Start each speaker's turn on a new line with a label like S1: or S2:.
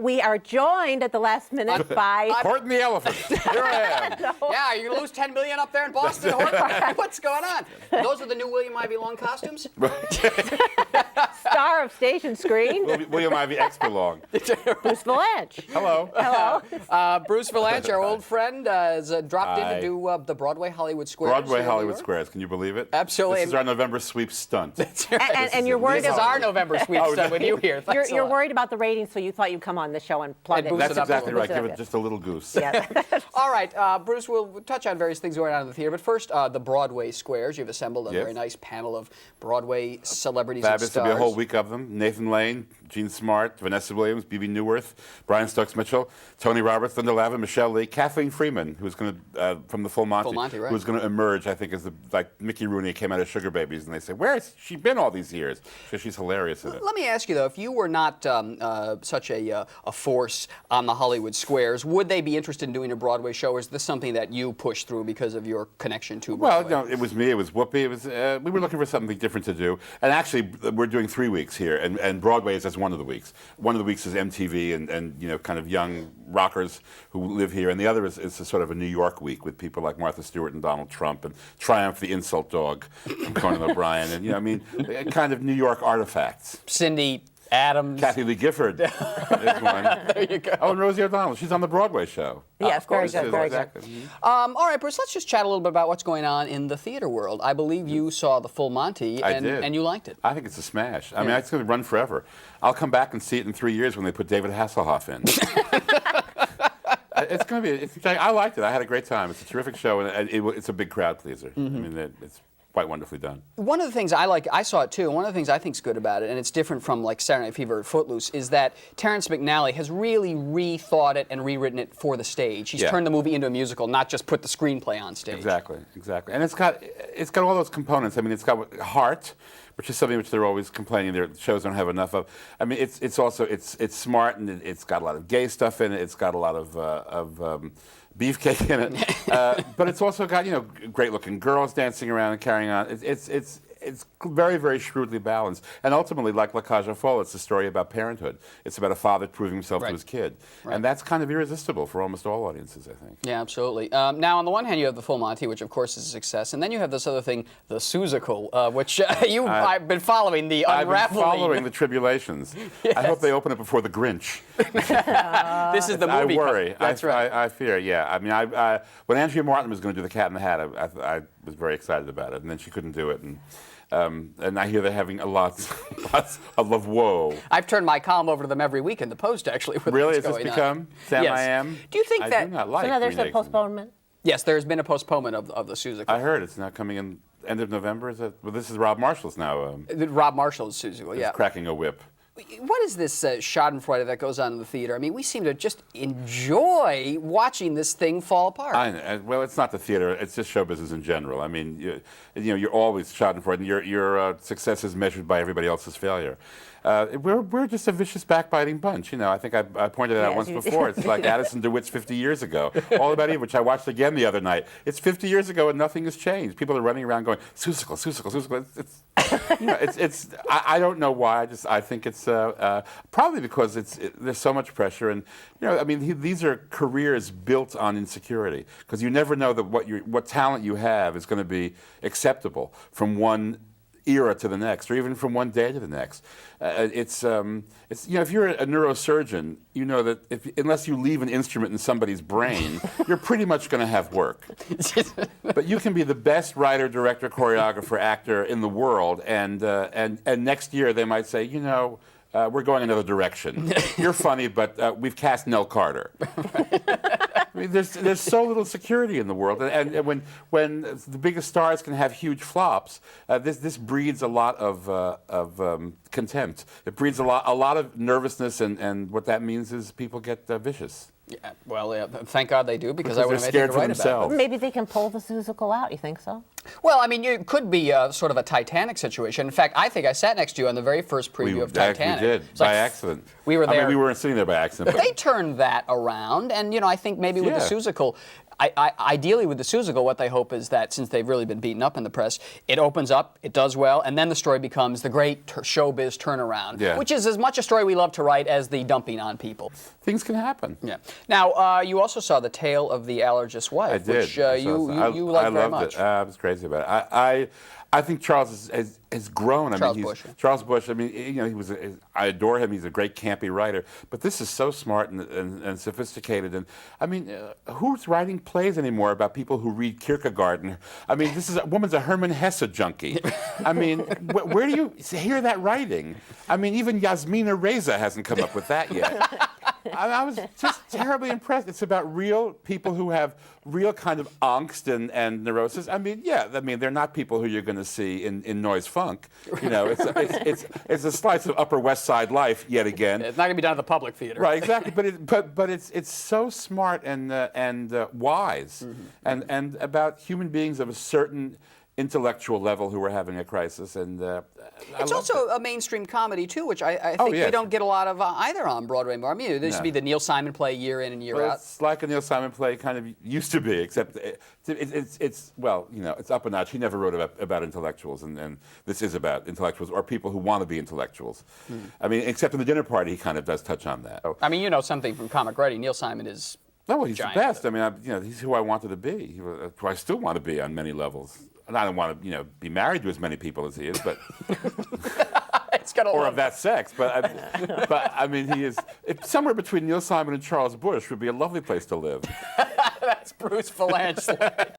S1: we are joined at the last minute by
S2: Horton the elephant. Here I am.
S1: No.
S3: Yeah, are you going to lose $10 million up there in Boston? What's going on? Those are the new William Ivy Long costumes?
S1: star of Station Screen,
S2: William Ivy extra long.
S1: Bruce Vilanch.
S2: Hello.
S1: Hello.
S3: Bruce Vilanch, our old friend, has dropped in to do the Broadway Hollywood Squares.
S2: Broadway
S3: here in New
S2: Hollywood
S3: York.
S2: Squares. Can you believe it?
S3: Absolutely.
S2: This is our November sweep stunt.
S1: And you're worried
S3: This is
S1: about
S3: our November sweep stunt with you here. Thanks a
S1: you're
S3: lot.
S1: worried about the ratings, so you thought you'd come on the show and plug
S3: And
S1: it.
S3: boost
S2: That's
S3: it up a
S2: exactly
S3: little
S2: right.
S1: bit.
S2: Give it just a little goose.
S1: Yeah.
S3: All right, Bruce, we'll touch on various things going on in the theater. But first, the Broadway Squares. You've assembled a very nice panel of Broadway celebrities and
S2: Fabulous.
S3: stars.
S2: There'll be a whole week of them. Nathan Lane, Gene Smart, Vanessa Williams, B.B. Newirth, Brian Stokes-Mitchell, Tony Roberts, Linda Lavin, Michelle Lee, Kathleen Freeman, who's going to, from the Full Monty,
S3: right.
S2: who's going to emerge, I think, as like Mickey Rooney came out of Sugar Babies, and they say, where has she been all these years? Because she's hilarious in it.
S3: Let me ask you, though, if you were not such a force on the Hollywood Squares, would they be interested in doing a Broadway show, or is this something that you pushed through because of your connection to Broadway?
S2: Well, no, it was me, it was Whoopi, it was, we were looking for something different to do. And actually, we're doing 3 weeks here, and Broadway is just one of the weeks. One of the weeks is MTV and you know, kind of young rockers who live here, and the other is a sort of a New York week with people like Martha Stewart and Donald Trump and Triumph the Insult Dog from Conan O'Brien, and, you know, I mean, kind of New York artifacts.
S3: Cindy Adams.
S2: Kathy Lee Gifford is one.
S3: There you go.
S2: Oh, and Rosie O'Donnell. She's on the Broadway show.
S1: Yes, very
S2: This
S1: good,
S2: is
S1: very
S2: exactly.
S1: good.
S3: All right, Bruce, let's just chat a little bit about what's going on in the theater world. I believe you saw The Full Monty,
S2: I did.
S3: and you liked it.
S2: I think it's a smash. I mean, it's going to run forever. I'll come back and see it in 3 years when they put David Hasselhoff in. It's going to be. I liked it. I had a great time. It's a terrific show, and it's a big crowd pleaser. I mean, it's quite wonderfully done.
S3: One of the things I like, I saw it too, and one of the things I think is good about it, and it's different from like Saturday Night Fever or Footloose, is that Terrence McNally has really rethought it and rewritten it for the stage. He's turned the movie into a musical, not just put the screenplay on stage.
S2: Exactly, exactly. And it's got all those components. I mean, it's got heart, which is something which they're always complaining their shows don't have enough of. I mean, it's also smart, and it's got a lot of gay stuff in it. It's got a lot of beefcake in it, but it's also got, you know, great-looking girls dancing around and carrying on. It's very, very shrewdly balanced, and ultimately, like La Cage aux Folles, it's a story about parenthood. It's about a father proving himself to his kid, and that's kind of irresistible for almost all audiences, I think.
S3: Yeah, absolutely. Now, on the one hand, you have The Full Monty, which of course is a success, and then you have this other thing, The Seussical, which I've been following the unraveling.
S2: I've been following the tribulations.
S3: Yes.
S2: I hope they open it before The Grinch.
S3: This is the movie.
S2: I worry.
S3: That's right.
S2: I fear. Yeah. I mean, when Andrea Martin was going to do The Cat in the Hat, I was very excited about it, and then she couldn't do it, and I hear they're having lots of woe.
S3: I've turned my column over to them every week in the Post, actually. With
S2: Really?
S3: what's
S2: Has this
S3: going
S2: become
S3: on.
S2: Sam
S3: Yes.
S2: I Am?
S3: Do you think
S2: I
S3: that?
S2: do not like
S1: So now there's a
S2: remakes.
S1: postponement.
S3: Yes, there has been a postponement of the Seussical.
S2: I heard it's now coming in end of November. Is that? Well, this is Rob Marshall's now.
S3: Rob Marshall's Seussical, yeah.
S2: Cracking a whip.
S3: What is this Schadenfreude that goes on in the theater? I mean, we seem to just enjoy watching this thing fall apart.
S2: I know. Well, it's not the theater; it's just show business in general. I mean, you know, you're always Schadenfreude, and your success is measured by everybody else's failure. We're just a vicious, backbiting bunch. You know, I think I pointed it out once before. It's like Addison DeWitt's 50 years ago. All About Eve, which I watched again the other night. It's 50 years ago, and nothing has changed. People are running around going, Seussical, Seussical, Seussical. You know, I don't know why. I think it's probably because there's so much pressure, and you know, I mean, these are careers built on insecurity, because you never know that what talent you have is going to be acceptable from one era to the next, or even from one day to the next. It's you know, if you're a neurosurgeon, you know that unless you leave an instrument in somebody's brain, you're pretty much going to have work. But you can be the best writer, director, choreographer, actor in the world, and next year they might say, you know, we're going another direction. You're funny, but we've cast Nell Carter. I mean, there's so little security in the world, and when the biggest stars can have huge flops, this breeds a lot of contempt. It breeds a lot of nervousness, and what that means is people get vicious.
S3: Yeah, well, thank God they do, because I
S2: They're
S3: would have
S2: scared
S3: anything to
S2: for
S3: write
S2: themselves.
S3: about it.
S1: Maybe they can pull the Seussical out. You think so?
S3: Well, I mean, it could be sort of a Titanic situation. In fact, I think I sat next to you on the very first preview of Titanic.
S2: We did,
S3: It's
S2: by
S3: like,
S2: accident.
S3: We were there.
S2: I mean, we weren't sitting there by accident.
S3: But they turned that around, and you know, I think maybe with the Seussical, Ideally, with the Seussical, what they hope is that since they've really been beaten up in the press, it opens up, it does well, and then the story becomes the great showbiz turnaround,
S2: Yeah.
S3: which is as much a story we love to write as the dumping on people.
S2: Things can happen.
S3: Yeah. Now, you also saw The Tale of the Allergist's Wife,
S2: I did.
S3: which you liked very much.
S2: I was crazy about it. I think Charles has grown.
S3: Charles Busch.
S2: Charles Busch. I mean, I adore him. He's a great campy writer. But this is so smart and sophisticated. And I mean, who's writing plays anymore about people who read Kierkegaard? I mean, a woman's a Hermann Hesse junkie. I mean, where do you hear that writing? I mean, even Yasmina Reza hasn't come up with that yet. I was just terribly impressed. It's about real people who have real kind of angst and neurosis. I mean, they're not people who you're going to see in Noise Funk. You know, it's a slice of Upper West Side life yet again.
S3: It's not going to be done at the public theater.
S2: Right, exactly. But it's so smart and wise, and about human beings of a certain intellectual level who are having a crisis, and
S3: it's also a mainstream comedy too, which I think we don't get a lot of either on Broadway anymore. I mean, there used to be the Neil Simon play year in and year out.
S2: It's like a Neil Simon play kind of used to be, except it's up a notch. He never wrote about intellectuals, and this is about intellectuals or people who want to be intellectuals. I mean, except in The Dinner Party, he kind of does touch on that.
S3: I mean, you know something from comic writing. Neil Simon is.
S2: No, well, he's
S3: giant.
S2: the best. I mean, he's who I wanted to be, who I still want to be on many levels. And I don't want to, be married to as many people as he is, but
S3: It's got
S2: or of that sex. But I mean, he is somewhere between Neil Simon and Charles Busch would be a lovely place to live.
S3: That's Bruce Vilanch.